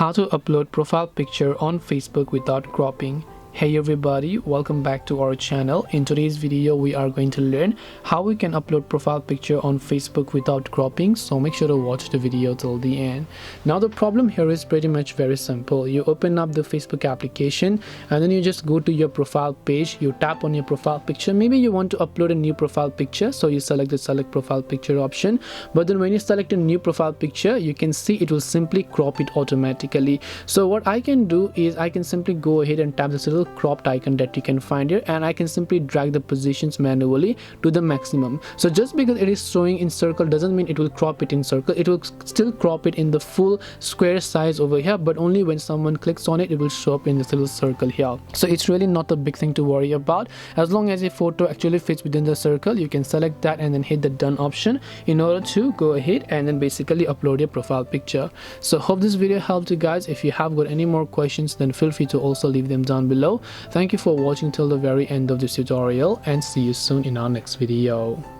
How to upload profile picture on Facebook without cropping. Hey everybody, welcome back to our channel. In today's video we are going to learn how we can upload profile picture on Facebook without cropping, so make sure to watch the video till the end. Now the problem here is pretty much very simple. You open up the Facebook application and then you just go to your profile page, you tap on your profile picture. Maybe you want to upload a new profile picture, so you select the select profile picture option, but then when you select a new profile picture you can see it will simply crop it automatically. So what I can do is I can simply go ahead and tap this little cropped icon that you can find here, and I can simply drag the positions manually to the maximum. So just because it is showing in circle doesn't mean it will crop it in circle. It will still crop it in the full square size over here, but only when someone clicks on it, it will show up in this little circle here. So it's really not a big thing to worry about. As long as a photo actually fits within the circle, you can select that and then hit the done option in order to go ahead and then basically upload your profile picture. So hope this video helped you guys. If you have got any more questions, then feel free to also leave them down below. Thank you for watching till the very end of this tutorial, and see you soon in our next video.